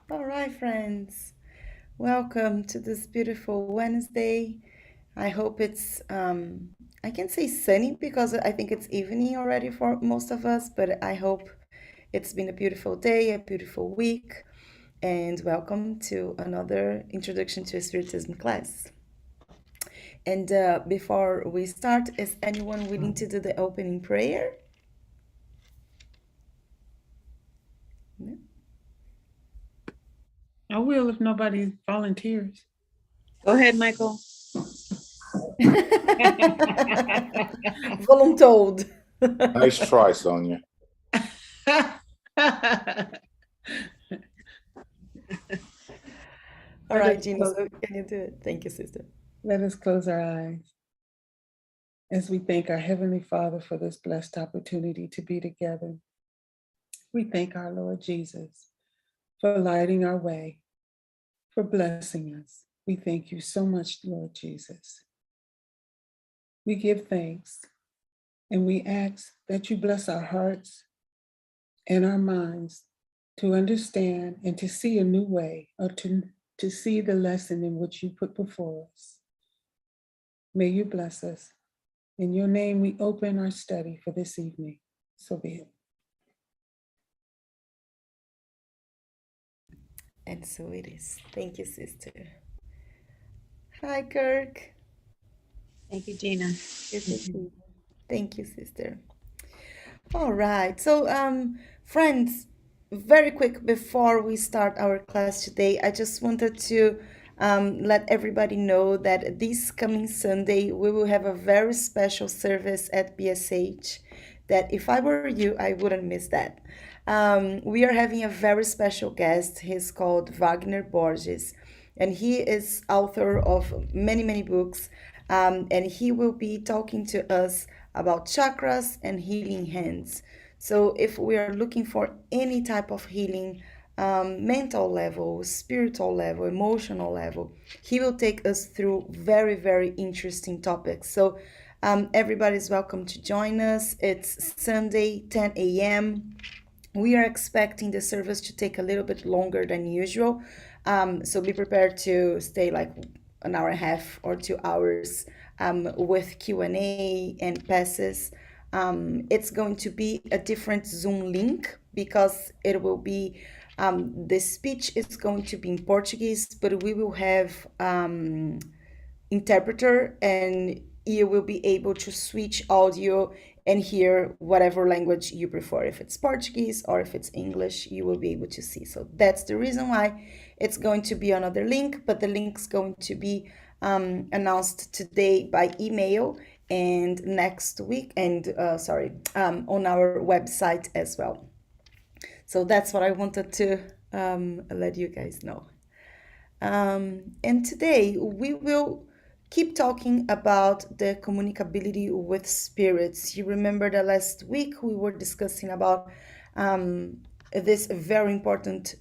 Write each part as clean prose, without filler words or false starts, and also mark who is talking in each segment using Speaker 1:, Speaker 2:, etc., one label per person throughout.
Speaker 1: All right, friends. Welcome to this beautiful Wednesday. I hope I can say sunny because I think it's evening already for most of us, but I hope it's been a beautiful day, a beautiful week, and welcome to another introduction to a Spiritism class. And before we start, is anyone willing to do the opening prayer? No?
Speaker 2: I will if nobody volunteers.
Speaker 3: Go ahead, Michael.
Speaker 1: Voluntold.
Speaker 4: Nice try, Sonia.
Speaker 1: All right, Gina, so can you do it? Thank you, sister.
Speaker 2: Let us close our eyes as we thank our Heavenly Father for this blessed opportunity to be together. We thank our Lord Jesus for lighting our way, for blessing us. We thank you so much, Lord Jesus. We give thanks and we ask that you bless our hearts and our minds to understand and to see a new way, or to see the lesson in which you put before us. May you bless us. In your name, we open our study for this evening. So be it.
Speaker 1: And so it is. Thank you, sister. Hi, Kirk.
Speaker 3: Thank you, Gina.
Speaker 1: Good to see you. Thank you, sister. All right. So, friends, very quick before we start our class today, I just wanted to let everybody know that this coming Sunday we will have a very special service at BSH. That if I were you, I wouldn't miss that. We are having a very special guest. He's called Wagner Borges, and he is author of many, many books. And he will be talking to us about chakras and healing hands. So, if we are looking for any type of healing, mental level, spiritual level, emotional level, he will take us through very, very interesting topics. So, everybody's welcome to join us. It's Sunday, 10 a.m. We are expecting the service to take a little bit longer than usual. So be prepared to stay like an hour and a half or 2 hours with Q&A and passes. It's going to be a different Zoom link because it will be the speech is going to be in Portuguese, but we will have interpreter, and you will be able to switch audio and hear whatever language you prefer. If it's Portuguese or if it's English, you will be able to see. So that's the reason why it's going to be another link, but the link's going to be announced today by email and next week, and on our website as well. So that's what I wanted to let you guys know. And today we will keep talking about the communicability with spirits. You remember that last week we were discussing about this very important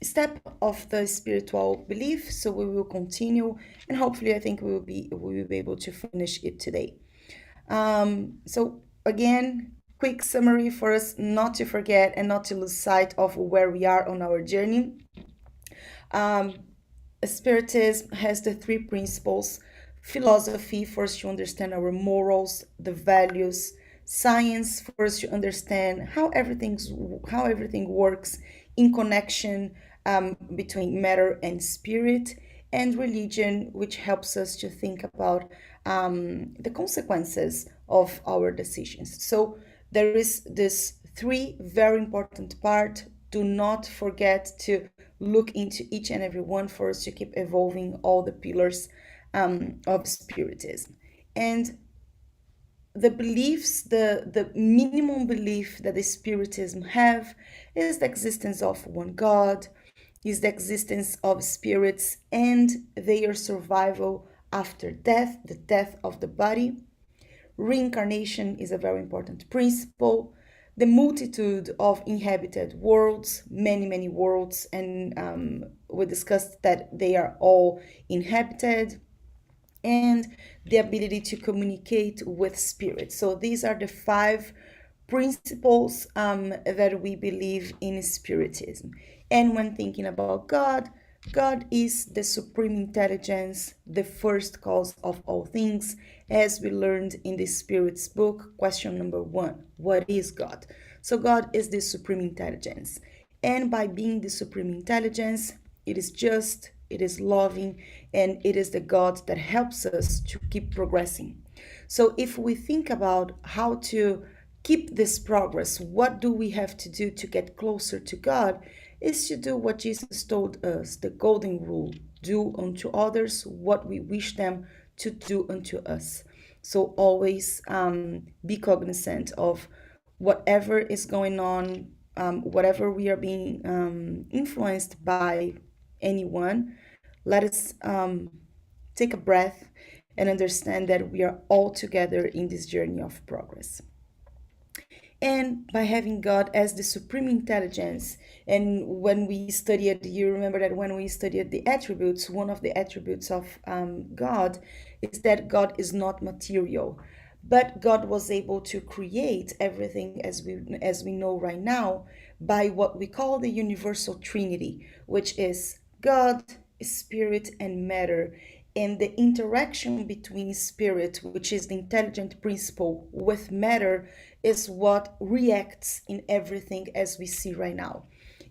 Speaker 1: step of the spiritual belief. So we will continue, and hopefully, I think we will be able to finish it today. So again, quick summary for us not to forget and not to lose sight of where we are on our journey. Spiritism has the three principles: philosophy for us to understand our morals, the values; science for us to understand how everything works in connection between matter and spirit; and religion, which helps us to think about the consequences of our decisions. So there is this three very important part. Do not forget to look into each and every one for us to keep evolving all the pillars of spiritism. And the beliefs, the minimum belief that the spiritism have is the existence of one God, is the existence of spirits and their survival after death, the death of the body. Reincarnation is a very important principle. The multitude of inhabited worlds, many, many worlds, and we discussed that they are all inhabited, and the ability to communicate with spirits. So these are the five principles that we believe in Spiritism. And when thinking about God, God is the supreme intelligence, the first cause of all things, as we learned in the Spirit's book, question number 1. What is God? So, God is the supreme intelligence. And by being the supreme intelligence, it is just, it is loving, and it is the God that helps us to keep progressing. So, if we think about how to keep this progress, what do we have to do to get closer to God? Is to do what Jesus told us, the golden rule: do unto others what we wish them to do unto us. So always be cognizant of whatever is going on, whatever we are being influenced by anyone. Let us take a breath and understand that we are all together in this journey of progress. And by having God as the supreme intelligence, and when we studied, you remember that when we studied the attributes, one of the attributes of God is that God is not material, but God was able to create everything as we know right now by what we call the universal Trinity, which is God, Spirit, and matter. And the interaction between spirit, which is the intelligent principle, with matter is what reacts in everything as we see right now.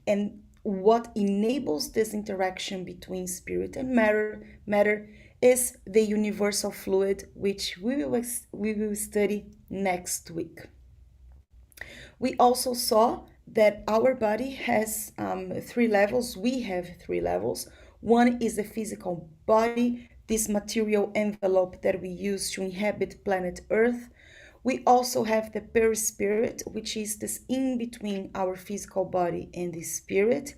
Speaker 1: And what enables this interaction between spirit and matter is the universal fluid, which we will study next week. We also saw that our body has 3 levels. We have 3 levels. One is the physical body, this material envelope that we use to inhabit planet Earth. We also have the perispirit, which is this in between our physical body and the spirit.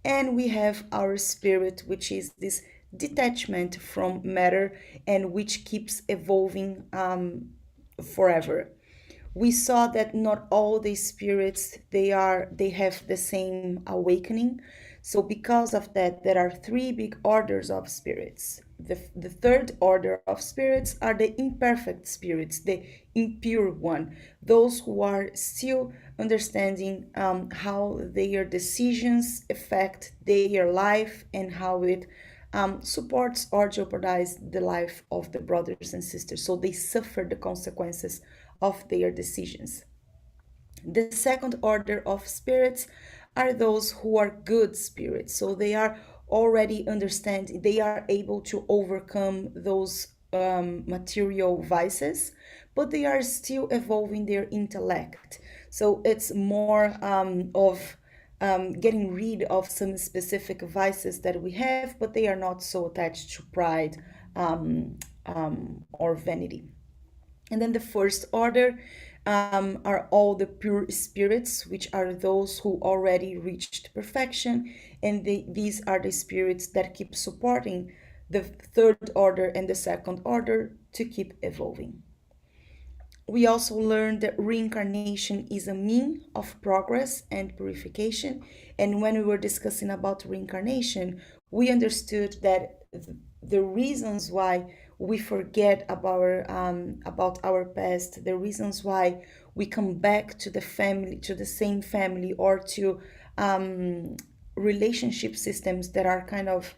Speaker 1: And we have our spirit, which is this detachment from matter and which keeps evolving forever. We saw that not all the spirits they have the same awakening. So because of that, there are 3 big orders of spirits. The third order of spirits are the imperfect spirits, the impure one, those who are still understanding how their decisions affect their life and how it supports or jeopardizes the life of the brothers and sisters. So they suffer the consequences of their decisions. The second order of spirits are those who are good spirits. So they are already understanding, they are able to overcome those material vices, but they are still evolving their intellect. So it's more of getting rid of some specific vices that we have, but they are not so attached to pride or vanity. And then the first order are all the pure spirits, which are those who already reached perfection. And these are the spirits that keep supporting the third order and the second order to keep evolving. We also learned that reincarnation is a mean of progress and purification. And when we were discussing about reincarnation, we understood that the reasons why we forget about our past, the reasons why we come back to the family, to the same family, or to relationship systems that are kind of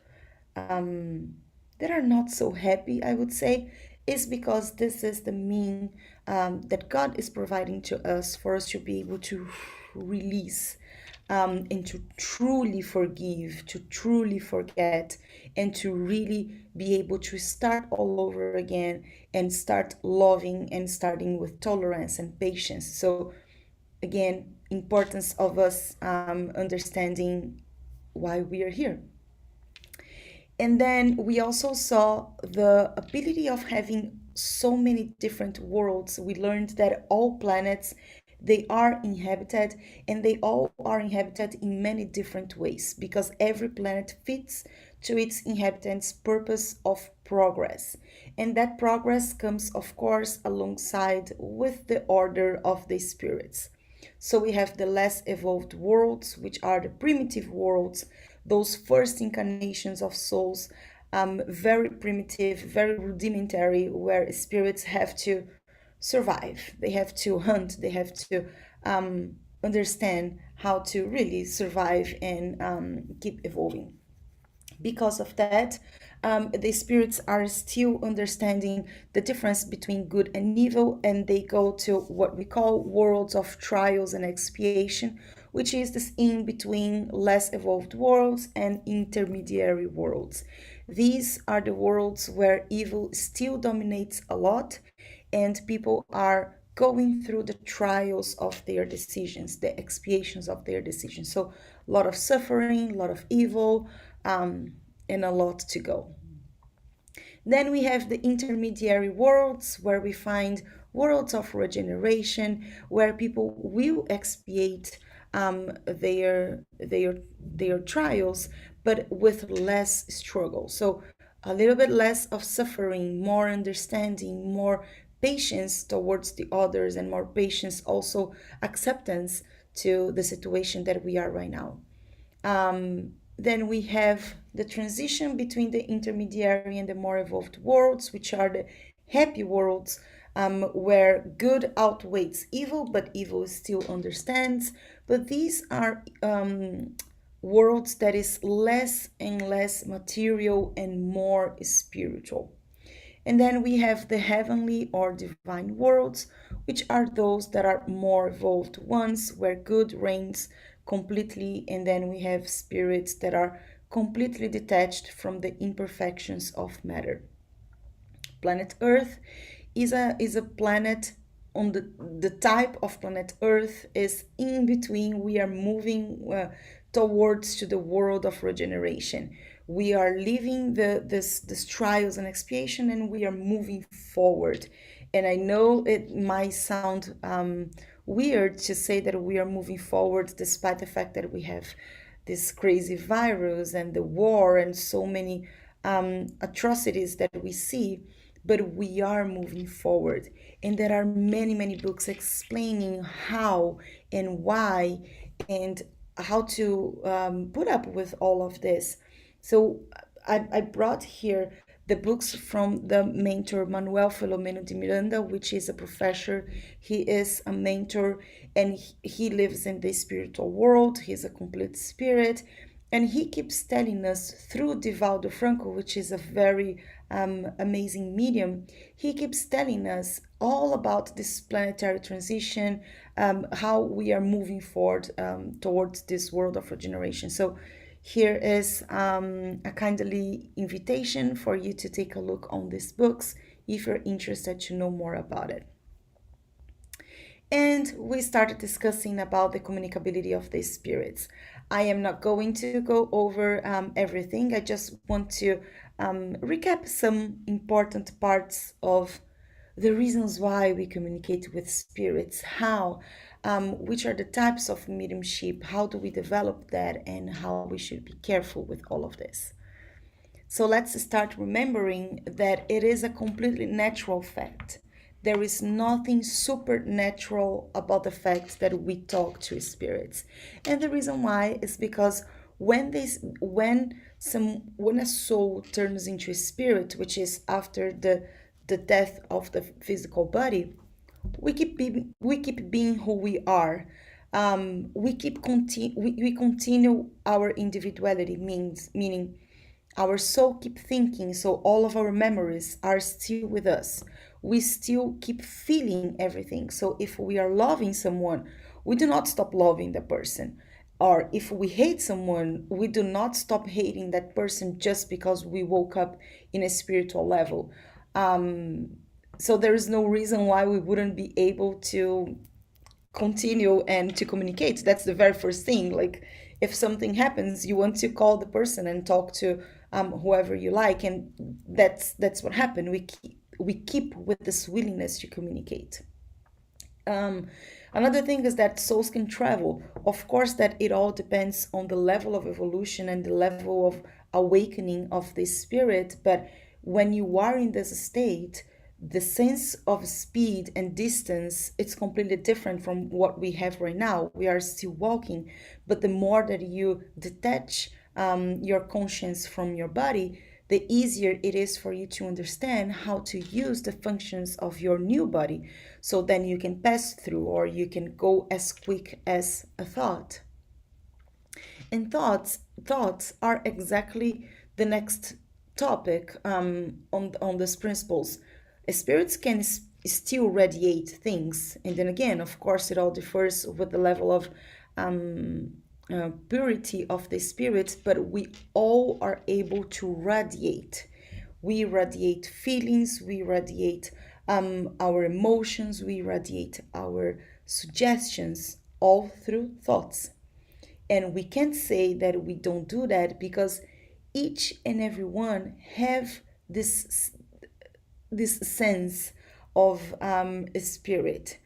Speaker 1: that are not so happy, I would say, is because this is the mean that God is providing to us for us to be able to release and to truly forgive, to truly forget, and to really be able to start all over again and start loving and starting with tolerance and patience. So, again, importance of us understanding why we are here. And then we also saw the ability of having so many different worlds. We learned that all planets they are inhabited, and they all are inhabited in many different ways because every planet fits to its inhabitants' purpose of progress. And that progress comes, of course, alongside with the order of the spirits. So we have the less evolved worlds, which are the primitive worlds, those first incarnations of souls, very primitive, very rudimentary, where spirits have to survive. They have to hunt. They have to understand how to really survive and keep evolving. Because of that, the spirits are still understanding the difference between good and evil, and they go to what we call worlds of trials and expiation, which is this in between less evolved worlds and intermediary worlds. These are the worlds where evil still dominates a lot, and people are going through the trials of their decisions, the expiations of their decisions. So, a lot of suffering, a lot of evil, and a lot to go. Then we have the intermediary worlds, where we find worlds of regeneration, where people will expiate their trials, but with less struggle. So a little bit less of suffering, more understanding, more patience towards the others, and more patience also acceptance to the situation that we are right now. Then we have the transition between the intermediary and the more evolved worlds, which are the happy worlds, where good outweighs evil, but evil still understands. But these are worlds that is less and less material and more spiritual. And then we have the heavenly or divine worlds, which are those that are more evolved ones, where good reigns completely. And then we have spirits that are completely detached from the imperfections of matter. Planet Earth is a planet on the type of planet Earth is in between. We are moving towards to the world of regeneration. We are leaving this trials and expiation, and we are moving forward. And I know it might sound weird to say that we are moving forward despite the fact that we have this crazy virus and the war and so many atrocities that we see, but we are moving forward. And there are many, many books explaining how and why and how to put up with all of this. So I brought here the books from the mentor Manuel Filomeno de Miranda, which is a professor. He is a mentor, and he lives in the spiritual world. He's a complete spirit. And he keeps telling us through Divaldo Franco, which is a very amazing medium, he keeps telling us all about this planetary transition, how we are moving forward towards this world of regeneration. So here is a kindly invitation for you to take a look on these books if you're interested to know more about it. And we started discussing about the communicability of these spirits. I am not going to go over everything. I just want to recap some important parts of the reasons why we communicate with spirits, how, which are the types of mediumship, how do we develop that, and how we should be careful with all of this. So let's start remembering that it is a completely natural fact. There is nothing supernatural about the fact that we talk to spirits. And the reason why is because when a soul turns into a spirit, which is after the death of the physical body, we keep being who we are. We continue our individuality, meaning our soul keep thinking, so all of our memories are still with us. We still keep feeling everything. So if we are loving someone, we do not stop loving the person. Or if we hate someone, we do not stop hating that person just because we woke up in a spiritual level. So there is no reason why we wouldn't be able to continue and to communicate. That's the very first thing. Like, if something happens, you want to call the person and talk to whoever you like, and that's what happened. We keep with this willingness to communicate. Another thing is that souls can travel. Of course, that it all depends on the level of evolution and the level of awakening of the spirit. But when you are in this state, the sense of speed and distance, it's completely different from what we have right now. We are still walking, but the more that you detach your conscience from your body, the easier it is for you to understand how to use the functions of your new body. So then you can pass through, or you can go as quick as a thought. And thoughts are exactly the next topic on these principles. Spirits can still radiate things, and then again, of course, it all differs with the level of purity of the spirit, but we all are able to radiate. We radiate feelings, we radiate our emotions, we radiate our suggestions, all through thoughts. And we can't say that we don't do that because each and every one have this sense of spirit.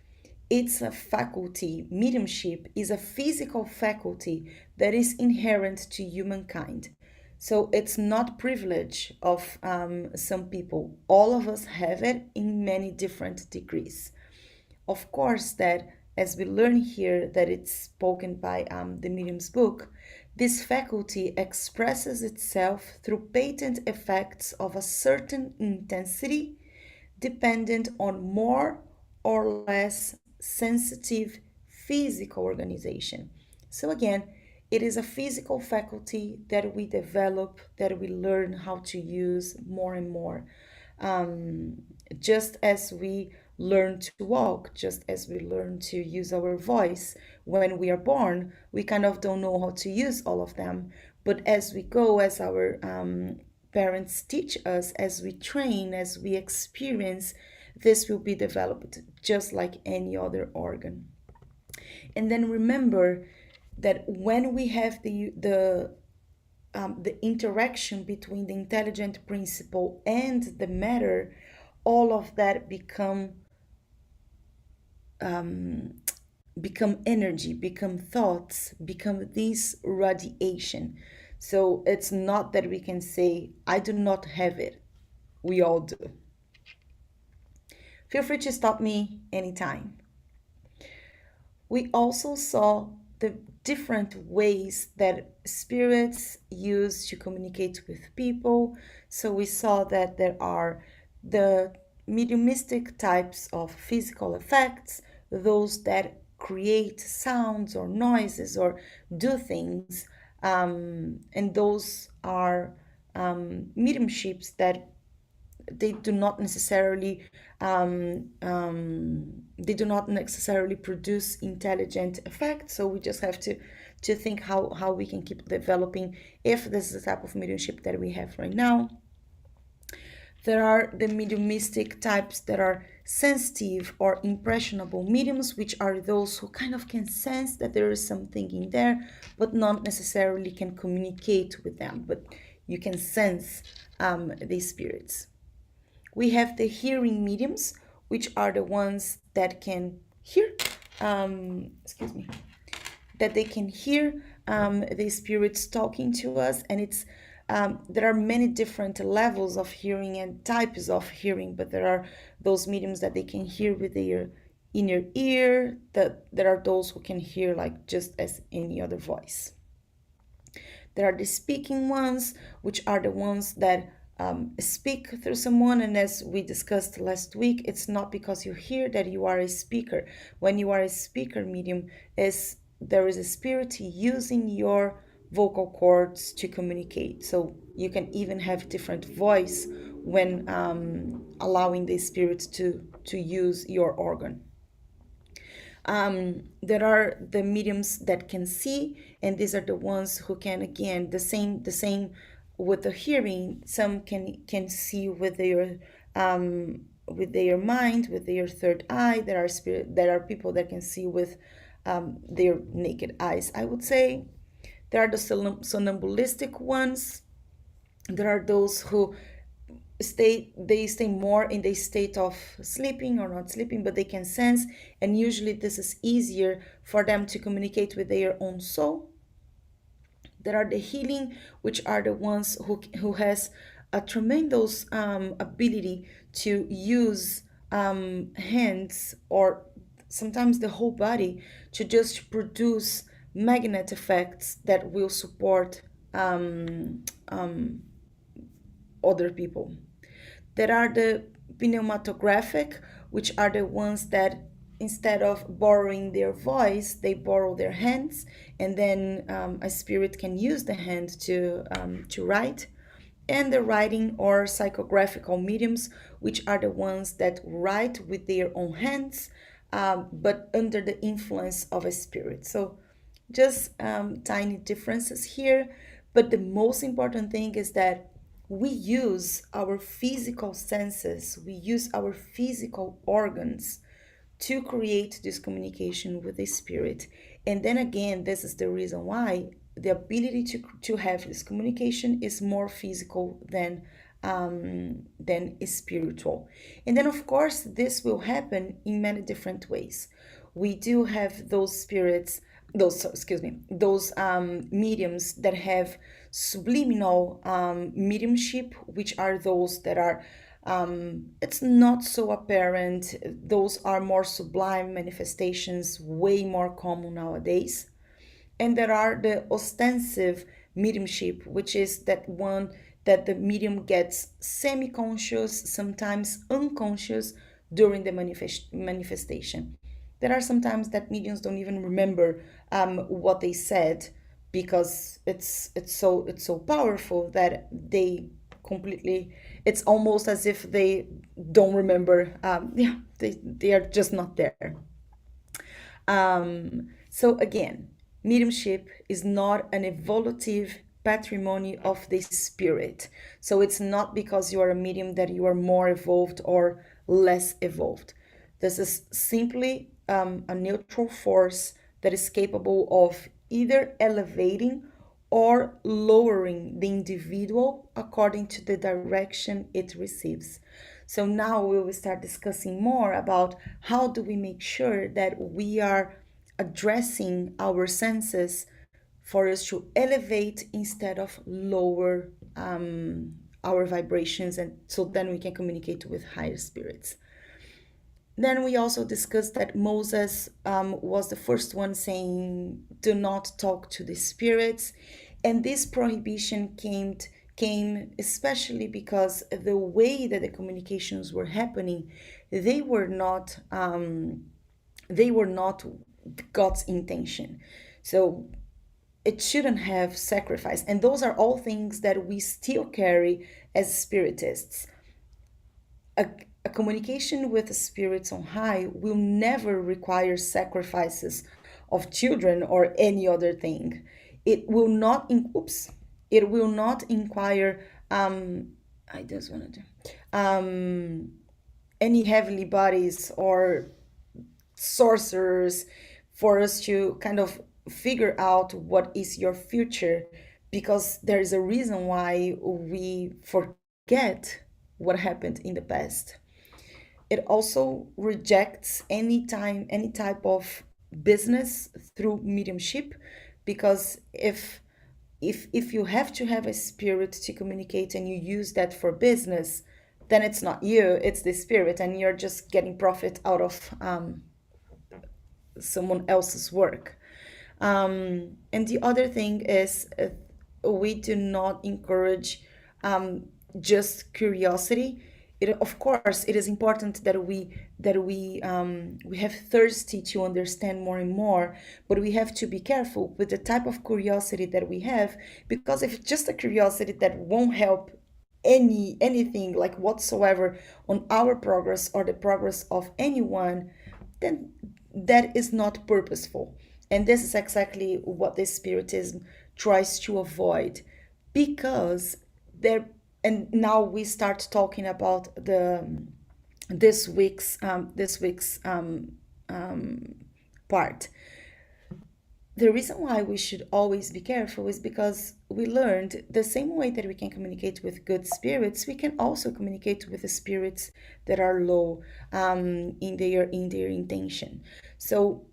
Speaker 1: It's a faculty. Mediumship is a physical faculty that is inherent to humankind. So it's not privilege of some people. All of us have it in many different degrees. Of course, that as we learn here that it's spoken by the medium's book, this faculty expresses itself through patent effects of a certain intensity dependent on more or less sensitive physical organization. So, again, it is a physical faculty that we develop, that we learn how to use more and more. Just as we learn to walk, just as we learn to use our voice when we are born, we kind of don't know how to use all of them. But as we go, as our parents teach us, as we train, as we experience, this will be developed just like any other organ. And then remember that when we have the interaction between the intelligent principle and the matter, all of that become energy, become thoughts, become this radiation. So it's not that we can say, I do not have it. We all do. Feel free to stop me anytime. We also saw the different ways that spirits use to communicate with people. So we saw that there are the mediumistic types of physical effects, those that create sounds or noises or do things, and those are mediumships that they do not necessarily they do not necessarily produce intelligent effects. So we just have to think how we can keep developing if this is the type of mediumship that we have right now. There are the mediumistic types that are sensitive or impressionable mediums, which are those who kind of can sense that there is something in there, but not necessarily can communicate with them, but you can sense these spirits. We have the hearing mediums, which are the ones that can hear, that they can hear the spirits talking to us. And there are many different levels of hearing and types of hearing, but there are those mediums that they can hear with their inner ear, that there are those who can hear like just as any other voice. There are the speaking ones, which are the ones that speak through someone. And as we discussed last week, it's not because you hear that you are a speaker. When you are a speaker medium, there is a spirit using your vocal cords to communicate. So you can even have different voice when allowing the spirit to use your organ. There are the mediums that can see, and these are the ones who can, again, the same with the hearing. Some can see with their mind, with their third eye. There are people that can see with their naked eyes, I would say. There are the somnambulistic ones. There are those who stay more in the state of sleeping or not sleeping, but they can sense, and usually this is easier for them to communicate with their own soul. There are the healing, which are the ones who has a tremendous ability to use hands or sometimes the whole body to just produce magnet effects that will support other people. There are the pneumatographic, which are the ones that instead of borrowing their voice, they borrow their hands, and then a spirit can use the hand to write. And the writing or psychographical mediums, which are the ones that write with their own hands, but under the influence of a spirit. So just tiny differences here. But the most important thing is that we use our physical senses, we use our physical organs to create this communication with the spirit. And then again, this is the reason why the ability to have this communication is more physical than is spiritual. And then of course this will happen in many different ways. We do have those spirits, those mediums that have subliminal mediumship, which are those that are it's not so apparent. Those are more sublime manifestations, way more common nowadays. And there are the ostensive mediumship, which is that one that the medium gets semi-conscious, sometimes unconscious during the manifestation. There are sometimes that mediums don't even remember what they said, because it's so powerful that they completely, it's almost as if they don't remember. Yeah, they are just not there. So again, mediumship is not an evolutive patrimony of the spirit. So it's not because you are a medium that you are more evolved or less evolved. This is simply a neutral force that is capable of either elevating or lowering the individual according to the direction it receives. So now we will start discussing more about how do we make sure that we are addressing our senses for us to elevate instead of lower our vibrations, and so then we can communicate with higher spirits. Then we also discussed that Moses was the first one saying, "Do not talk to the spirits," and this prohibition came especially because the way that the communications were happening, they were not God's intention. So it shouldn't have sacrifice, and those are all things that we still carry as spiritists. A communication with the spirits on high will never require sacrifices of children or any other thing. It will not it will not inquire I just want to do any heavenly bodies or sorcerers for us to kind of figure out what is your future, because there is a reason why we forget what happened in the past. It also rejects any type of business through mediumship, because if you have to have a spirit to communicate and you use that for business, then it's not you, it's the spirit, and you're just getting profit out of someone else's work. And the other thing is, we do not encourage just curiosity. Of course, it is important that we have thirsty to understand more and more, but we have to be careful with the type of curiosity that we have, because if it's just a curiosity that won't help anything like whatsoever on our progress or the progress of anyone, then that is not purposeful. And this is exactly what this Spiritism tries to avoid, because there. And now we start talking about this week's part. The reason why we should always be careful is because we learned the same way that we can communicate with good spirits, we can also communicate with the spirits that are low in their intention. So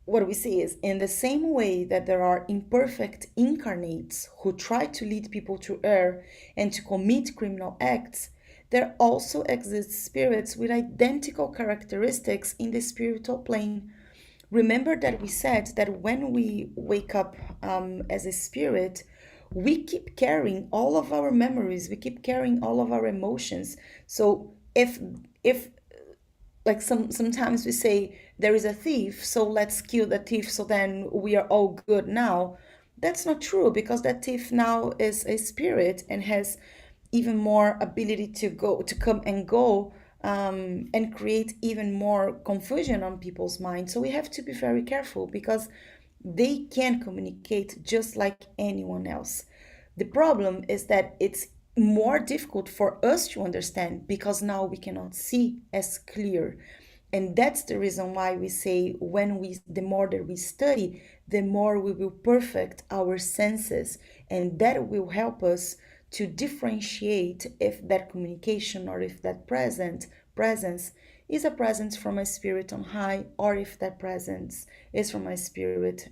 Speaker 1: what we see is, in the same way that there are imperfect incarnates who try to lead people to err and to commit criminal acts, there also exist spirits with identical characteristics in the spiritual plane. Remember that we said that when we wake up as a spirit, we keep carrying all of our memories, we keep carrying all of our emotions. So if like sometimes we say there is a thief, so let's kill the thief, so then we are all good now. That's not true, because that thief now is a spirit and has even more ability to come and go, and create even more confusion on people's minds. So we have to be very careful, because they can communicate just like anyone else. The problem is that it's more difficult for us to understand, because now we cannot see as clear. And that's the reason why we say, the more that we study, the more we will perfect our senses, and that will help us to differentiate if that communication, or if that presence is a presence from a spirit on high, or if that presence is from a spirit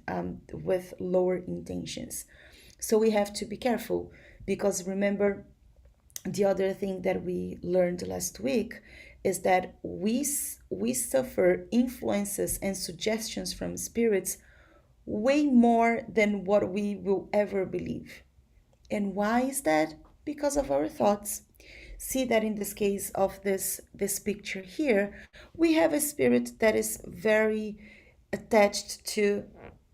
Speaker 1: with lower intentions. So we have to be careful, because remember, the other thing that we learned last week is that we suffer influences and suggestions from spirits way more than what we will ever believe. And why is that? Because of our thoughts. See that in this case of this picture here, we have a spirit that is very attached to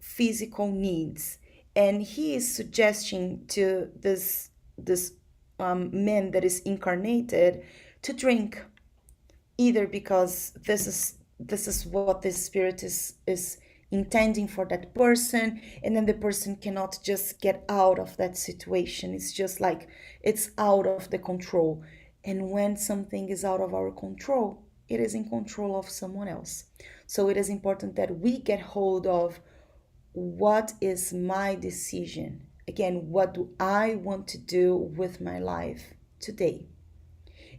Speaker 1: physical needs, and he is suggesting to this man that is incarnated to drink, either because this is what the spirit is intending for that person, and then the person cannot just get out of that situation. It's just like it's out of the control. And when something is out of our control, it is in control of someone else. So it is important that we get hold of, what is my decision? Again, what do I want to do with my life today?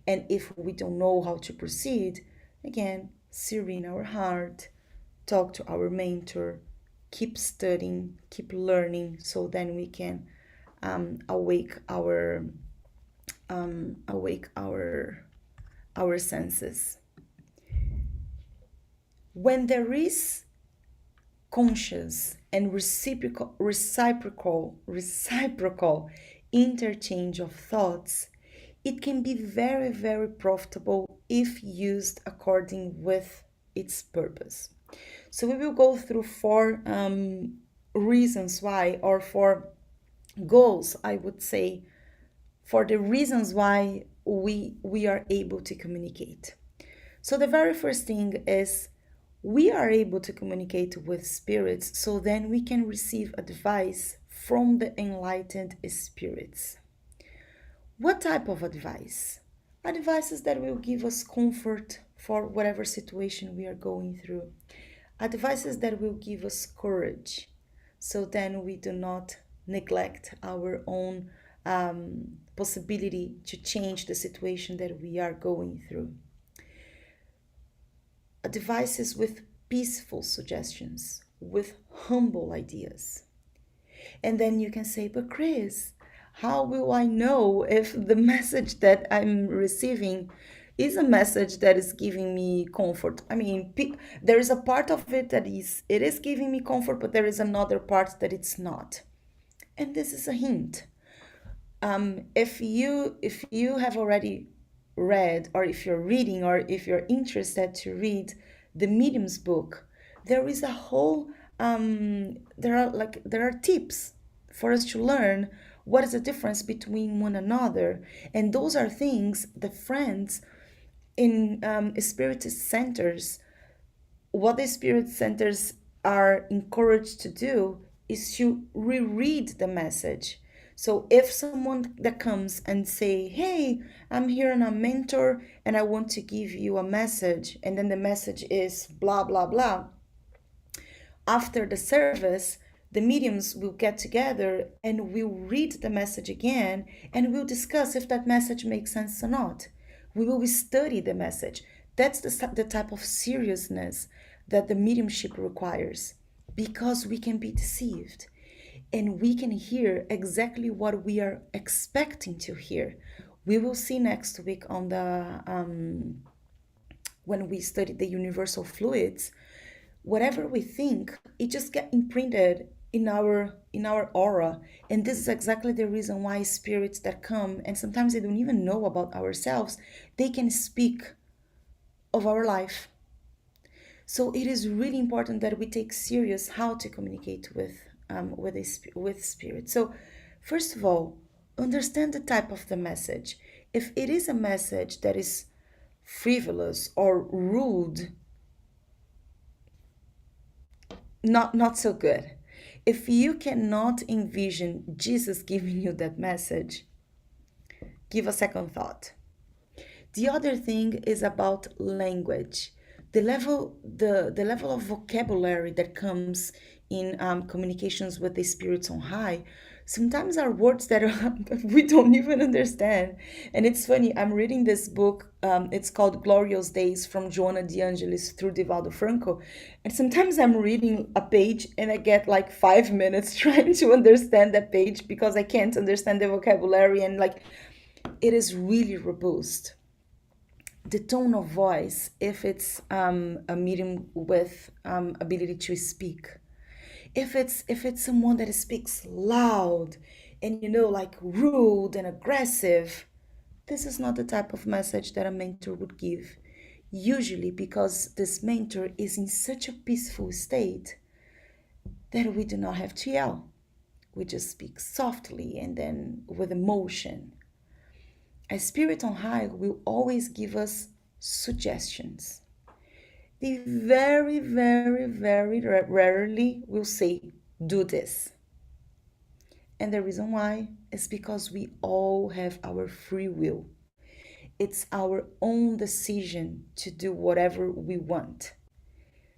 Speaker 1: And if we don't know how to proceed, again, serene our heart, talk to our mentor, keep studying, keep learning, so then we can awake our senses. When there is conscious and reciprocal interchange of thoughts, it can be very, very profitable if used according with its purpose. So we will go through four reasons why, or four goals, I would say, for the reasons why we are able to communicate. So the very first thing is, we are able to communicate with spirits, so then we can receive advice from the enlightened spirits. What type of advice? Advices that will give us comfort for whatever situation we are going through. Advices that will give us courage, so then we do not neglect our own possibility to change the situation that we are going through. Advices with peaceful suggestions, with humble ideas. And then you can say, but Chris, how will I know if the message that I'm receiving is a message that is giving me comfort? I mean, there is a part of it that it is giving me comfort, but there is another part that it's not. And this is a hint. If you have already read, or if you're reading, or if you're interested to read the Medium's book, there is a whole there are tips for us to learn what is the difference between one another. And those are things the friends in spiritist centers, what the spirit centers are encouraged to do is to reread the message. So if someone that comes and say, hey, I'm here and I'm a mentor and I want to give you a message, and then the message is blah blah blah, after the service the mediums will get together and we'll read the message again, and we'll discuss if that message makes sense or not. We will study the message. That's the type of seriousness that the mediumship requires, because we can be deceived and we can hear exactly what we are expecting to hear. We will see next week on the when we study the universal fluids. Whatever we think, it just get imprinted in our aura. And this is exactly the reason why spirits that come, and sometimes they don't even know about ourselves, they can speak of our life. So it is really important that we take serious how to communicate with spirit. So first of all, understand the type of the message. If it is a message that is frivolous or rude, not so good. If you cannot envision Jesus giving you that message, give a second thought. The other thing is about language. The level of vocabulary that comes in communications with the spirits on high sometimes are words that we don't even understand. And it's funny, I'm reading this book, it's called Glorious Days, from Joanna de Angelis through Divaldo Franco. And sometimes I'm reading a page and I get like 5 minutes trying to understand that page because I can't understand the vocabulary, and like it is really robust. The tone of voice, if it's a medium with ability to speak, if it's someone that speaks loud and like rude and aggressive, this is not the type of message that a mentor would give, usually because this mentor is in such a peaceful state that we do not have to yell. We just speak softly and then with emotion. A spirit on high will always give us suggestions. They very, very, very rarely will say, do this. And the reason why is because we all have our free will. It's our own decision to do whatever we want.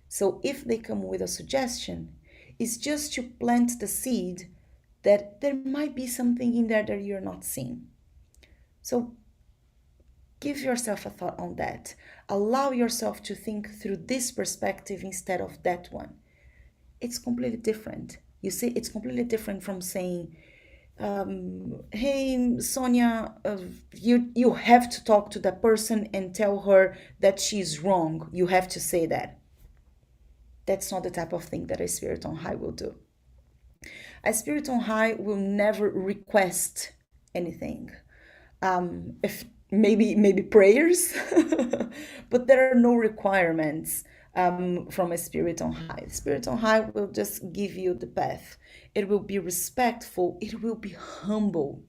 Speaker 1: So if they come with a suggestion, it's just to plant the seed that there might be something in there that you're not seeing. So give yourself a thought on that. Allow yourself to think through this perspective instead of that one. It's completely different. You see, it's completely different from saying, hey, Sonia, you have to talk to that person and tell her that she's wrong. You have to say that. That's not the type of thing that a spirit on high will do. A spirit on high will never request anything. If maybe prayers, but there are no requirements from a spirit on high. Spirit on high will just give you the path. It will be respectful. It will be humble.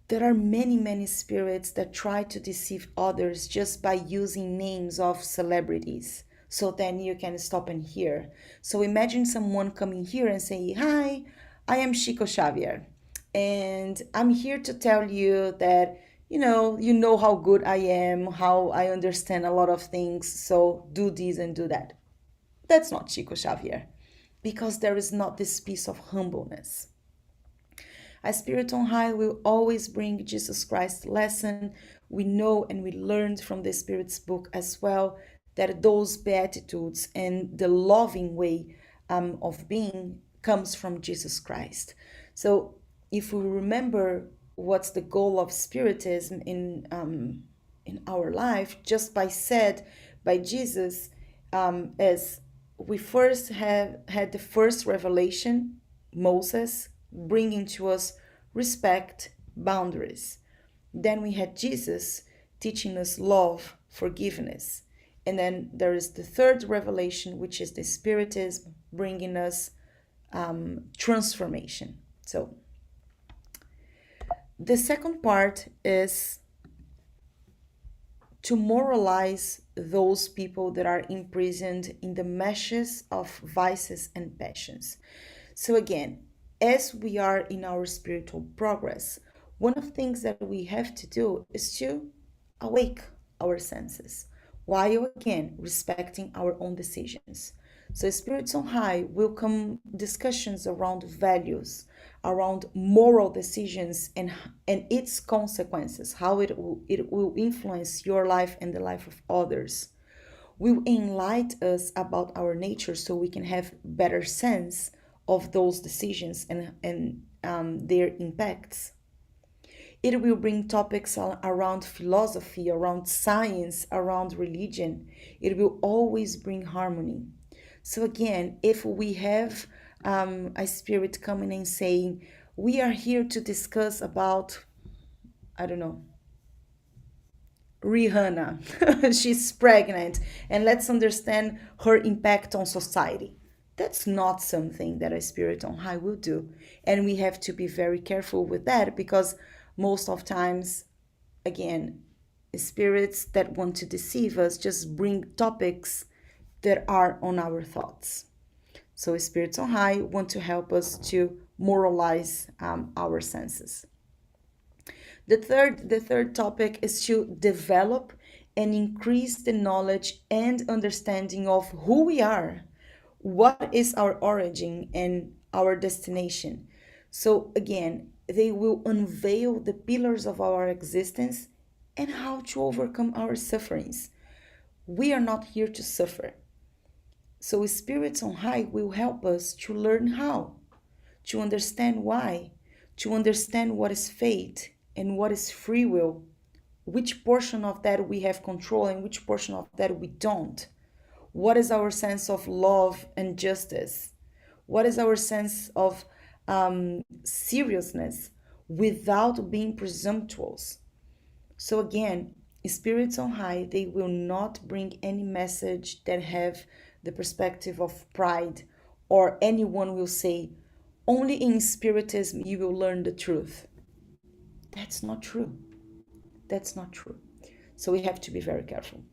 Speaker 1: There are many spirits that try to deceive others just by using names of celebrities. So then you can stop and hear. So imagine someone coming here and saying, hi, I am Chico Xavier. And I'm here to tell you that, you know how good I am, how I understand a lot of things. So do this and do that. That's not Chico Xavier, because there is not this piece of humbleness. A spirit on high will always bring Jesus Christ's lesson. We know and we learned from the Spirit's book as well that those beatitudes and the loving way of being comes from Jesus Christ. So if we remember what's the goal of Spiritism in our life, just by said by Jesus, as we first have had the first revelation, Moses, bringing to us respect, boundaries. Then we had Jesus teaching us love, forgiveness. And then there is the third revelation, which is the Spiritism, bringing us transformation. So the second part is to moralize those people that are imprisoned in the meshes of vices and passions. So again, as we are in our spiritual progress, one of the things that we have to do is to awake our senses, while again respecting our own decisions. So spirits on high will come discussions around values, around moral decisions and its consequences, how it will influence your life and the life of others. Will enlighten us about our nature so we can have better sense of those decisions and their impacts. It will bring topics around philosophy, around science, around religion. It will always bring harmony. So again, if we have a spirit coming and saying, we are here to discuss about, I don't know, Rihanna. She's pregnant, and let's understand her impact on society. That's not something that a spirit on high will do. And we have to be very careful with that because most of times, again, spirits that want to deceive us just bring topics that are on our thoughts. So spirits on high want to help us to moralize our senses. The third topic is to develop and increase the knowledge and understanding of who we are, what is our origin and our destination. So again, they will unveil the pillars of our existence and how to overcome our sufferings. We are not here to suffer. So spirits on high will help us to learn how, to understand why, to understand what is fate and what is free will, which portion of that we have control and which portion of that we don't. What is our sense of love and justice? What is our sense of seriousness without being presumptuous? So again, spirits on high, they will not bring any message that have the perspective of pride, or anyone will say, only in Spiritism you will learn the truth. That's not true. That's not true. So we have to be very careful.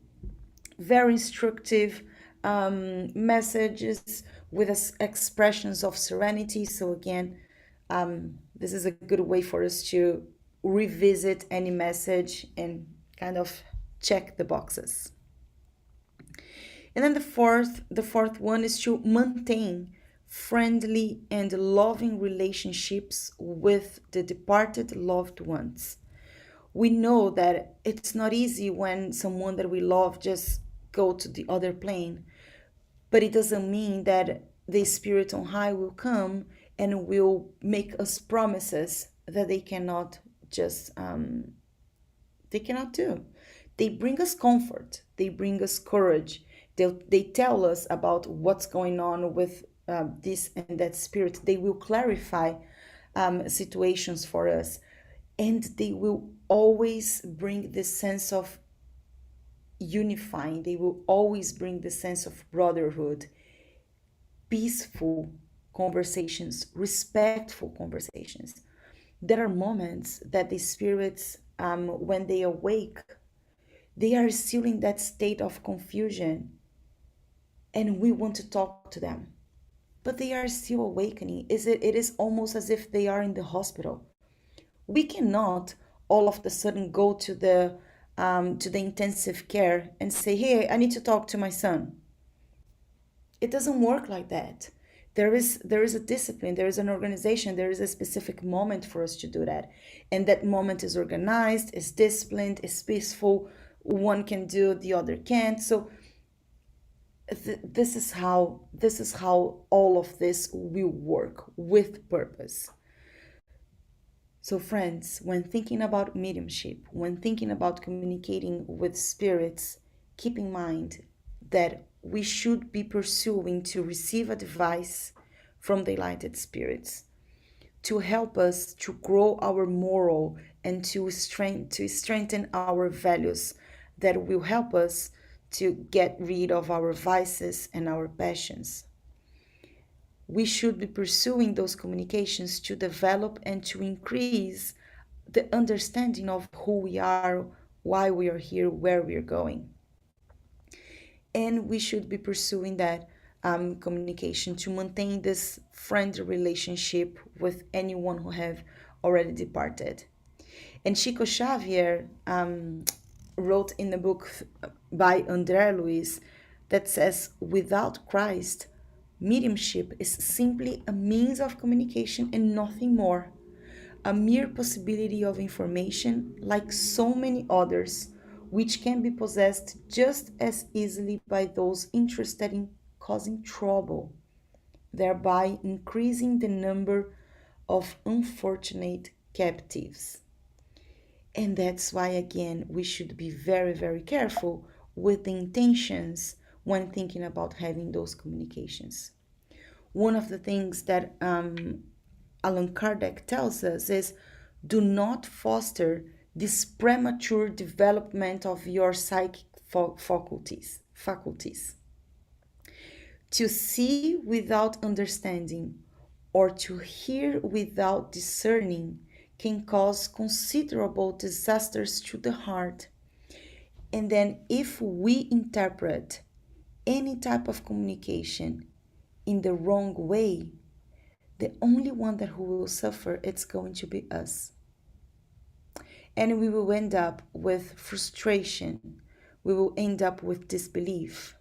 Speaker 1: Very instructive messages with expressions of serenity. So again, this is a good way for us to revisit any message and kind of check the boxes. And then the fourth one is to maintain friendly and loving relationships with the departed loved ones. We know that it's not easy when someone that we love just go to the other plane, but it doesn't mean that the spirit on high will come and will make us promises that they cannot just they cannot do. They bring us comfort, they bring us courage, they tell us about what's going on with this and that spirit. They will clarify situations for us, and they will always bring this sense of unifying, they will always bring the sense of brotherhood, peaceful conversations, respectful conversations. There are moments that the spirits, when they awake, they are still in that state of confusion, and we want to talk to them, but they are still awakening. It is almost as if they are in the hospital. We cannot all of a sudden go to the intensive care and say, "Hey, I need to talk to my son." It doesn't work like that. There is a discipline, there is an organization, there is a specific moment for us to do that, and that moment is organized, is disciplined, is peaceful. One can do, the other can't. So this is how all of this will work with purpose. So friends, when thinking about mediumship, when thinking about communicating with spirits, keep in mind that we should be pursuing to receive advice from the enlightened spirits to help us to grow our moral and to strengthen our values that will help us to get rid of our vices and our passions. We should be pursuing those communications to develop and to increase the understanding of who we are, why we are here, where we are going. And we should be pursuing that communication to maintain this friendly relationship with anyone who have already departed. And Chico Xavier wrote in the book by André Luiz that says, without Christ, mediumship is simply a means of communication and nothing more, a mere possibility of information like so many others, which can be possessed just as easily by those interested in causing trouble, thereby increasing the number of unfortunate captives. And that's why, again, we should be very, very careful with the intentions when thinking about having those communications. One of the things that Allan Kardec tells us is, do not foster this premature development of your psychic faculties. To see without understanding or to hear without discerning can cause considerable disasters to the heart. And then, if we interpret any type of communication in the wrong way, the only one that who will suffer, it's going to be us. And we will end up with frustration. We will end up with disbelief.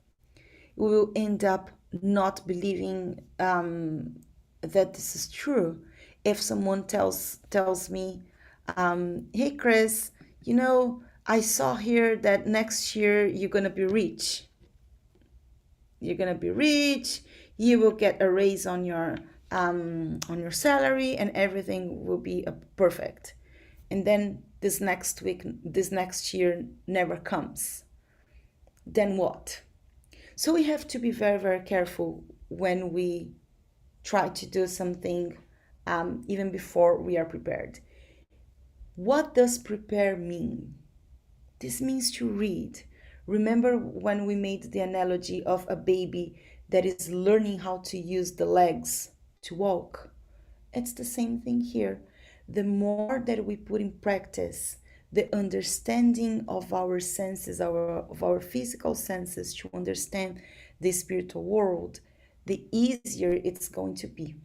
Speaker 1: We will end up not believing that this is true. If someone tells me, hey Chris, I saw here that next year you're gonna be rich. You're gonna be rich. You will get a raise on your salary, and everything will be perfect. And then this next year never comes. Then what? So we have to be very, very careful when we try to do something, even before we are prepared. What does prepare mean? This means to read. Remember when we made the analogy of a baby that is learning how to use the legs to walk? It's the same thing here. The more that we put in practice the understanding of our senses, of our physical senses, to understand the spiritual world, the easier it's going to be.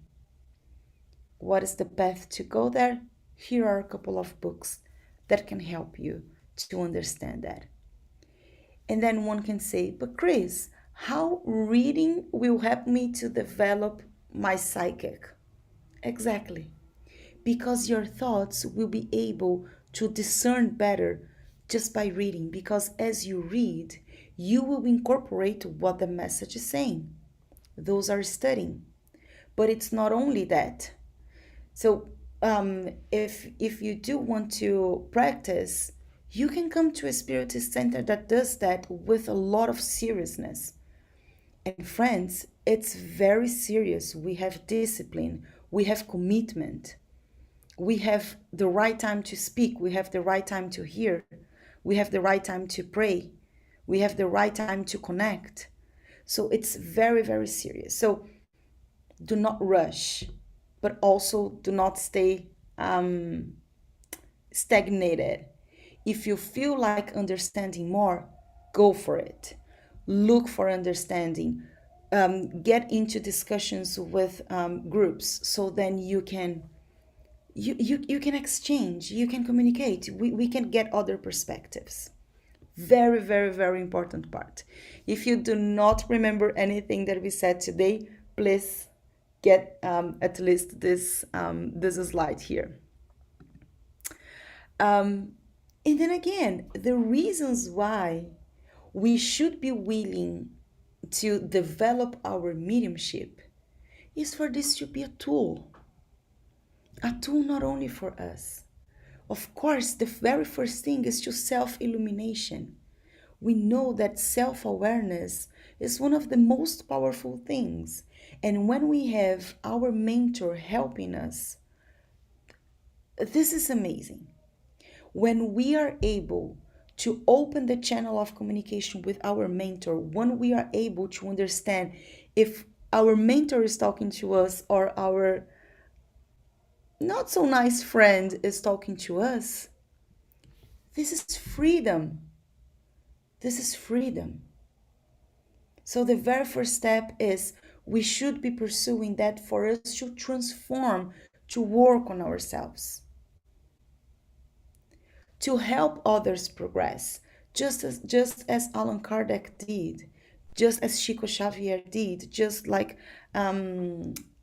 Speaker 1: What is the path to go there? Here are a couple of books that can help you to understand that. And then one can say, but Chris, how reading will help me to develop my psychic? Exactly. Because your thoughts will be able to discern better just by reading. Because as you read, you will incorporate what the message is saying. Those are studying. But it's not only that. So if you do want to practice, you can come to a spiritist center that does that with a lot of seriousness. And friends, it's very serious. We have discipline, we have commitment, we have the right time to speak, we have the right time to hear, we have the right time to pray, we have the right time to connect. So it's very, very serious. So do not rush, but also do not stay stagnated. If you feel like understanding more, go for it. Look for understanding. Get into discussions with groups, so then you can exchange, you can communicate. We can get other perspectives. Very, very, very important part. If you do not remember anything that we said today, please get at least this slide here. And then again, the reasons why we should be willing to develop our mediumship is for this to be a tool not only for us. Of course, the very first thing is to self-illumination. We know that self-awareness is one of the most powerful things. And when we have our mentor helping us, this is amazing. When we are able to open the channel of communication with our mentor, when we are able to understand if our mentor is talking to us or our not so nice friend is talking to us, this is freedom. This is freedom. So the very first step is we should be pursuing that for us to transform, to work on ourselves, to help others progress, just as Allan Kardec did, just as Chico Xavier did, just like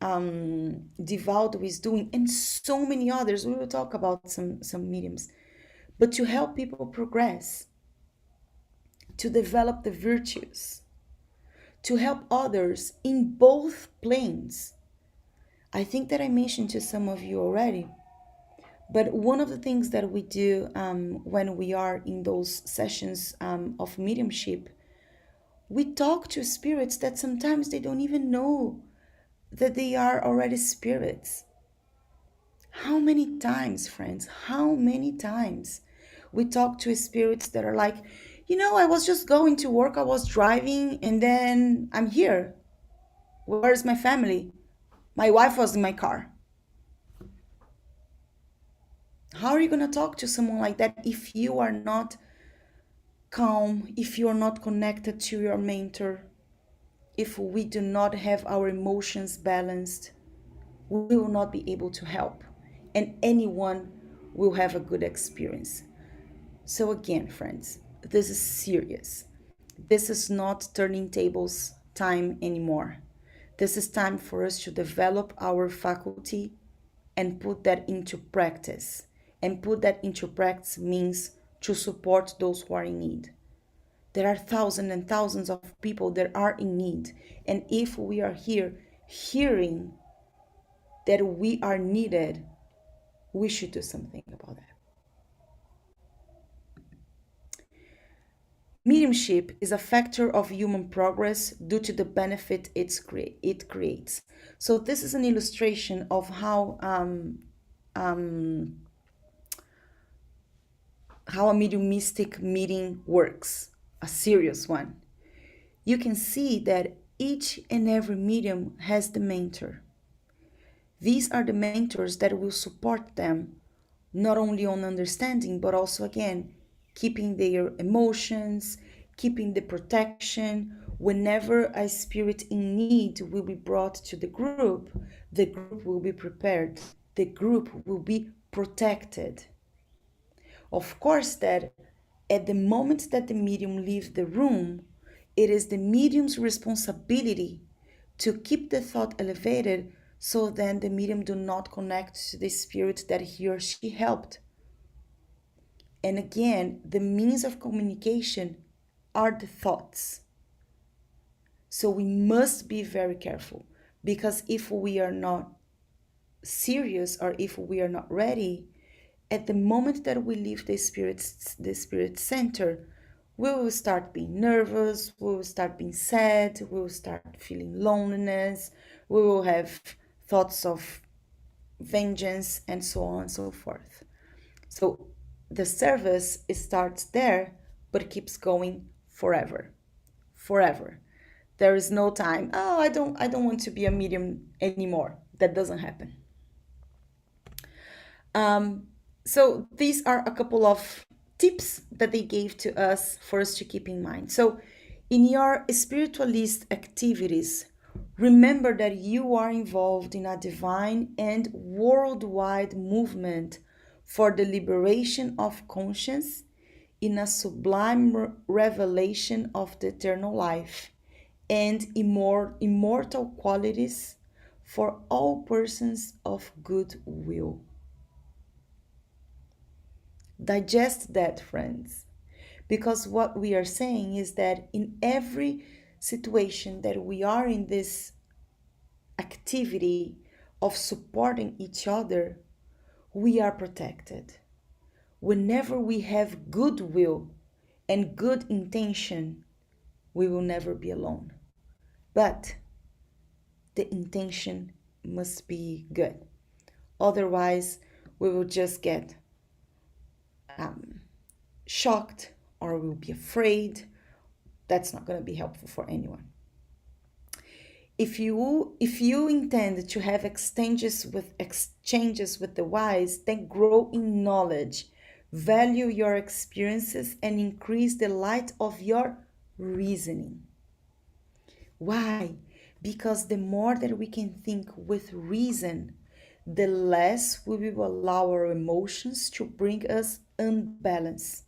Speaker 1: Divaldo is doing, and so many others. We will talk about some mediums, but to help people progress, to develop the virtues, to help others in both planes. I think that I mentioned to some of you already, but one of the things that we do when we are in those sessions of mediumship, we talk to spirits that sometimes they don't even know that they are already spirits. How many times, friends, how many times We talk to spirits that are like, I was just going to work, I was driving, and then I'm here. Where's my family? My wife was in my car. How are you going to talk to someone like that if you are not calm, if you are not connected to your mentor, if we do not have our emotions balanced? We will not be able to help, and anyone will have a good experience. So, again, friends, this is serious. This is not turning tables time anymore. This is time for us to develop our faculty and put that into practice. And put that into practice means to support those who are in need. There are thousands and thousands of people that are in need. And if we are here hearing that we are needed, we should do something about that. Mediumship is a factor of human progress due to the benefit it creates. So this is an illustration of how a mediumistic meeting works, a serious one. You can see that each and every medium has the mentor. These are the mentors that will support them, not only on understanding, but also, again, keeping their emotions, keeping the protection. Whenever a spirit in need will be brought to the group will be prepared, the group will be protected. Of course, that at the moment that the medium leaves the room, it is the medium's responsibility to keep the thought elevated, so then the medium do not connect to the spirit that he or she helped. And again, the means of communication are the thoughts. So we must be very careful, because if we are not serious, or if we are not ready, at the moment that we leave the spirit center, we will start being nervous, we will start being sad, we will start feeling loneliness, we will have thoughts of vengeance, and so on and so forth. So the service starts there, but keeps going forever. Forever. There is no time. Oh, I don't want to be a medium anymore. That doesn't happen. So these are a couple of tips that they gave to us for us to keep in mind. So in your spiritualist activities, remember that you are involved in a divine and worldwide movement for the liberation of conscience, in a sublime revelation of the eternal life and immortal qualities for all persons of good will. Digest that, friends, because what we are saying is that in every situation that we are in this activity of supporting each other, we are protected. Whenever we have goodwill and good intention, we will never be alone. But the intention must be good. Otherwise, we will just get shocked, or we'll be afraid. That's not going to be helpful for anyone. If you intend to have exchanges with the wise, then grow in knowledge, value your experiences, and increase the light of your reasoning. Why? Because the more that we can think with reason, the less we will allow our emotions to bring us unbalance.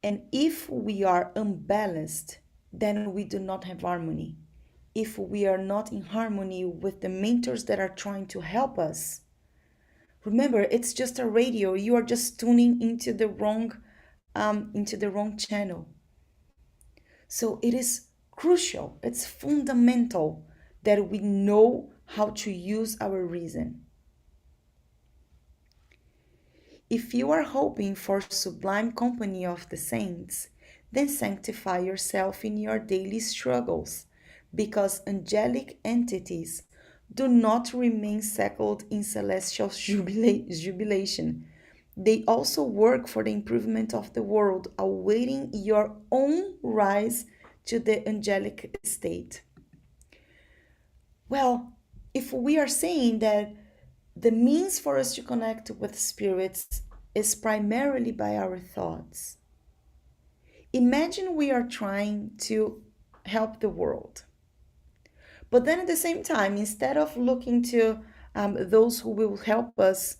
Speaker 1: And if we are unbalanced, then we do not have harmony. If we are not in harmony with the mentors that are trying to help us, remember, it's just a radio. You are just tuning into the wrong channel. So it is crucial, it's fundamental that we know how to use our reason. If you are hoping for sublime company of the saints, then sanctify yourself in your daily struggles, because angelic entities do not remain settled in celestial jubilation. They also work for the improvement of the world, awaiting your own rise to the angelic state. Well, if we are saying that the means for us to connect with spirits is primarily by our thoughts, imagine we are trying to help the world. But then at the same time, instead of looking to those who will help us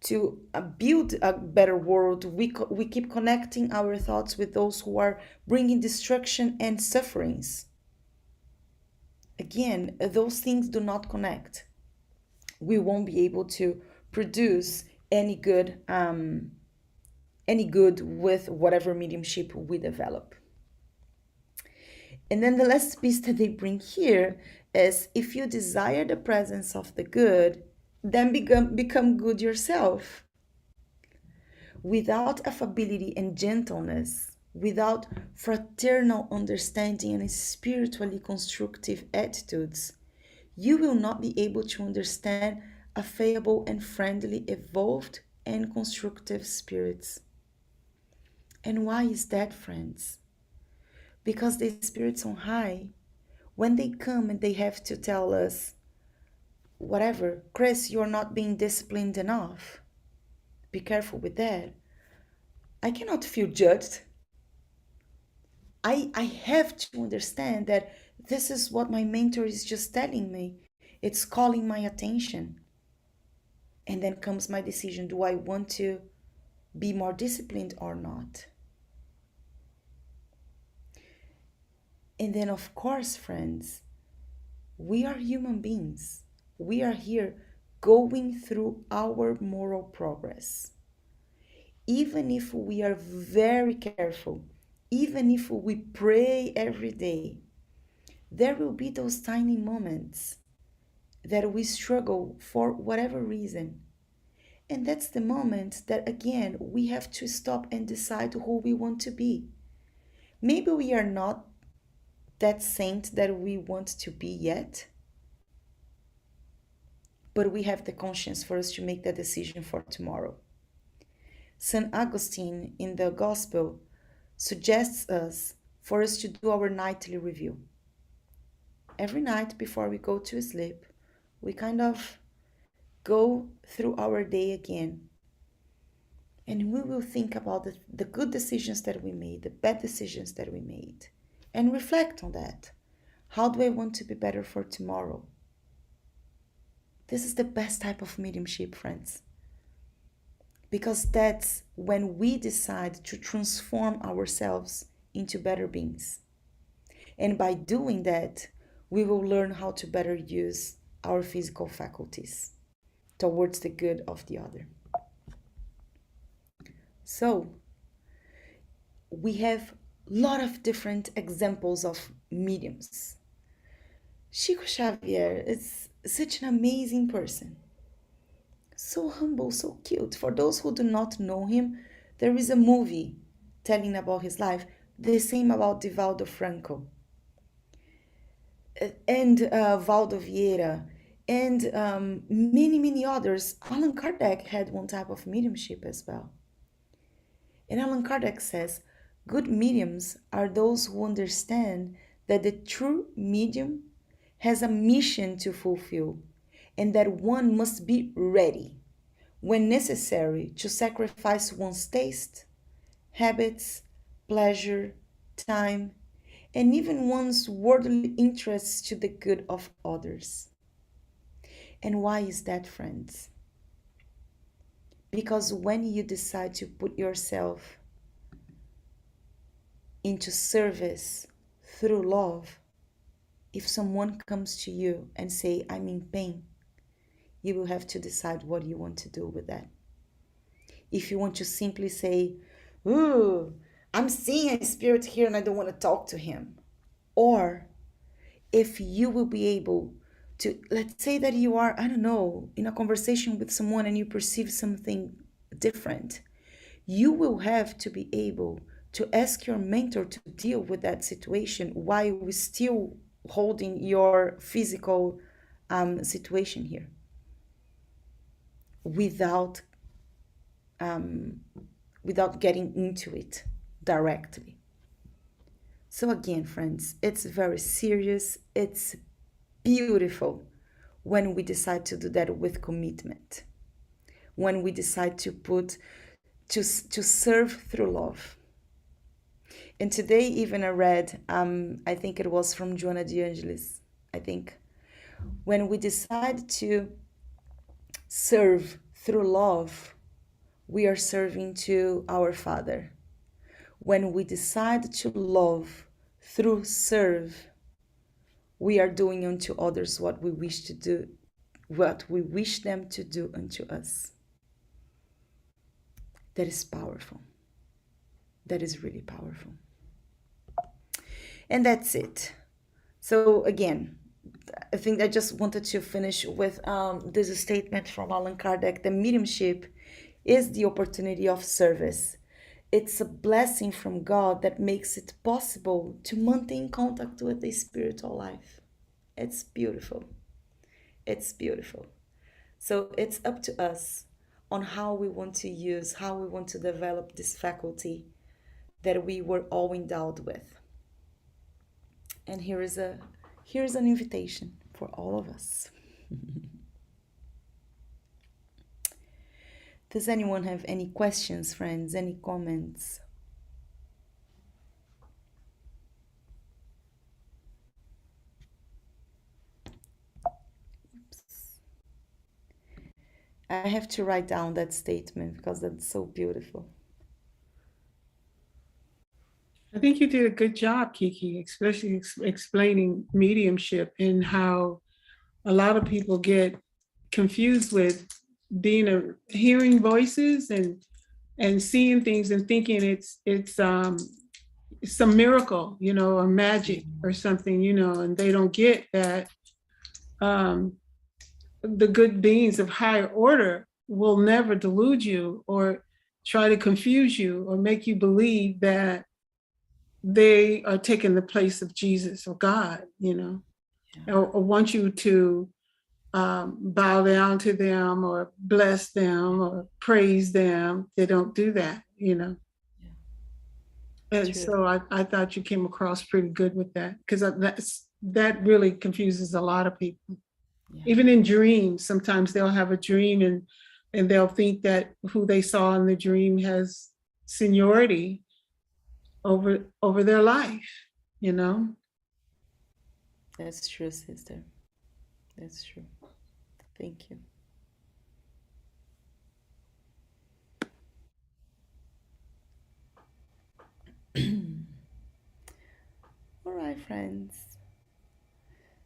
Speaker 1: to build a better world, we keep connecting our thoughts with those who are bringing destruction and sufferings. Again, those things do not connect. We won't be able to produce any good with whatever mediumship we develop. And then the last piece that they bring here is, if you desire the presence of the good, then become good yourself. Without affability and gentleness, without fraternal understanding and spiritually constructive attitudes, you will not be able to understand affable and friendly, evolved and constructive spirits. And why is that, friends? Because the spirits on high, when they come and they have to tell us, whatever, Chris, you're not being disciplined enough, be careful with that, I cannot feel judged. I have to understand that this is what my mentor is just telling me. It's calling my attention. And then comes my decision. Do I want to be more disciplined or not? And then, of course, friends, we are human beings. We are here going through our moral progress. Even if we are very careful, even if we pray every day, there will be those tiny moments that we struggle for whatever reason. And that's the moment that, again, we have to stop and decide who we want to be. Maybe we are not that saint that we want to be yet, but we have the conscience for us to make that decision for tomorrow. St. Augustine in the Gospel suggests us for us to do our nightly review. Every night before we go to sleep, we kind of go through our day again. And we will think about the good decisions that we made, the bad decisions that we made, and reflect on that. How do I want to be better for tomorrow? This is the best type of mediumship, friends. Because that's when we decide to transform ourselves into better beings. And by doing that, we will learn how to better use our physical faculties towards the good of the other. So, we have a lot of different examples of mediums. Chico Xavier is such an amazing person. So humble, so cute. For those who do not know him, there is a movie telling about his life. The same about Divaldo Franco and Valdo Vieira and many others. Allan Kardec had one type of mediumship as well. And Allan Kardec says, good mediums are those who understand that the true medium has a mission to fulfill, and that one must be ready, when necessary, to sacrifice one's taste, habits, pleasure, time, and even one's worldly interests to the good of others. And why is that, friends? Because when you decide to put yourself into service through love, if someone comes to you and say, I'm in pain, you will have to decide what you want to do with that. If you want to simply say, ooh, I'm seeing a spirit here and I don't want to talk to him. Or if you will be able to, let's say that you are, I don't know, in a conversation with someone and you perceive something different, you will have to be able to ask your mentor to deal with that situation while we still holding your physical situation here, without without getting into it directly. So again, friends, it's very serious. It's beautiful when we decide to do that with commitment. When we decide to serve through love. And today, even I read, I think it was from Joanna de Angelis, I think, when we decide to serve through love, we are serving to our Father. When we decide to love through serve, we are doing unto others what we wish to do, what we wish them to do unto us. That is powerful. That is really powerful. And that's it. So again, I think I just wanted to finish with this statement from Allan Kardec. The mediumship is the opportunity of service. It's a blessing from God that makes it possible to maintain contact with the spiritual life. It's beautiful. It's beautiful. So it's up to us on how we want to use, how we want to develop this faculty that we were all endowed with. And here's an invitation for all of us. Does anyone have any questions, friends? Any comments? Oops. I have to write down that statement because that's so beautiful.
Speaker 2: I think you did a good job, Kiki, especially explaining mediumship and how a lot of people get confused with hearing voices and seeing things and thinking it's some miracle, or magic or something, and they don't get that the good beings of higher order will never delude you or try to confuse you or make you believe that they are taking the place of Jesus or God, or want you to bow down to them or bless them or praise them. They don't do that, And
Speaker 1: True.
Speaker 2: so I thought you came across pretty good with that, because that really confuses a lot of people.
Speaker 1: Yeah.
Speaker 2: Even in dreams, sometimes they'll have a dream and they'll think that who they saw in the dream has seniority over their life,
Speaker 1: That's true, sister. That's true. Thank you. All right, friends.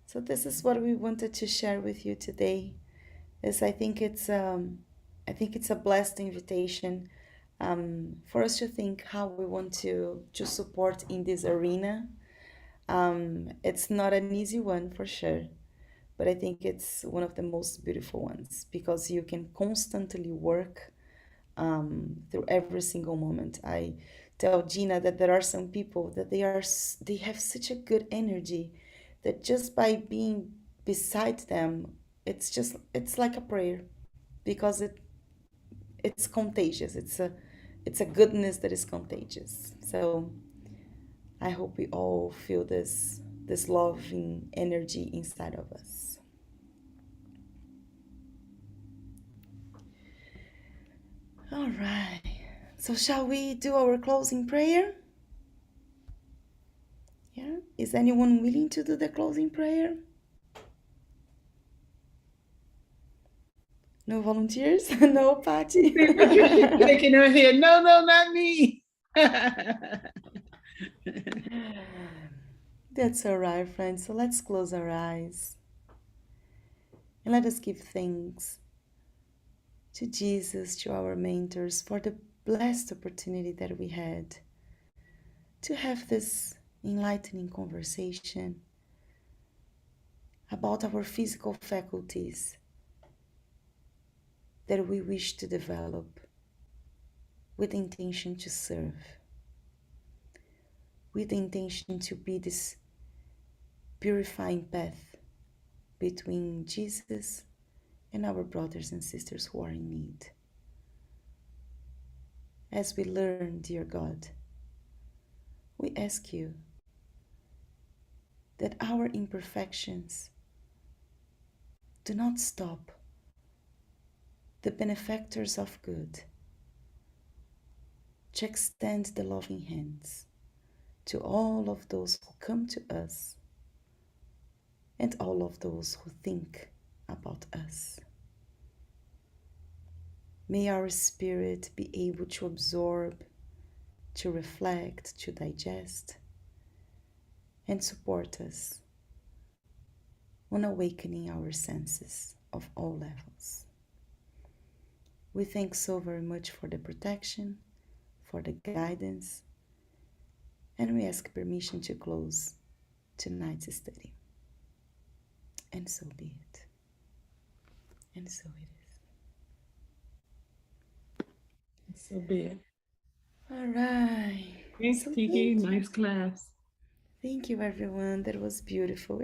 Speaker 1: So this is what we wanted to share with you today. I think it's a blessed invitation for us to think how we want to support in this arena. It's not an easy one for sure, but I think it's one of the most beautiful ones because you can constantly work through every single moment. I tell Gina that there are some people that they have such a good energy that just by being beside them, it's like a prayer because it's contagious. It's a goodness that is contagious. So I hope we all feel this loving energy inside of us. All right. So shall we do our closing prayer? Yeah. Is anyone willing to do the closing prayer? No volunteers? No, Patty?
Speaker 2: Patricia's shaking her head. No, not me.
Speaker 1: That's all right, friends. So let's close our eyes and let us give thanks to Jesus, to our mentors, for the blessed opportunity that we had to have this enlightening conversation about our physical faculties that we wish to develop with the intention to serve, with the intention to be this purifying path between Jesus and our brothers and sisters who are in need. as we learn, dear God, we ask you that our imperfections do not stop the benefactors of good to extend the loving hands to all of those who come to us and all of those who think about us. May our spirit be able to absorb, to reflect, to digest, and support us on awakening our senses of all levels. We thank so very much for the protection, for the guidance, and we ask permission to close tonight's study. And so be it. And so it is.
Speaker 2: So be it.
Speaker 1: All right.
Speaker 2: Thanks,
Speaker 1: So
Speaker 2: Kiki. Nice class.
Speaker 1: thank you, everyone. That was beautiful.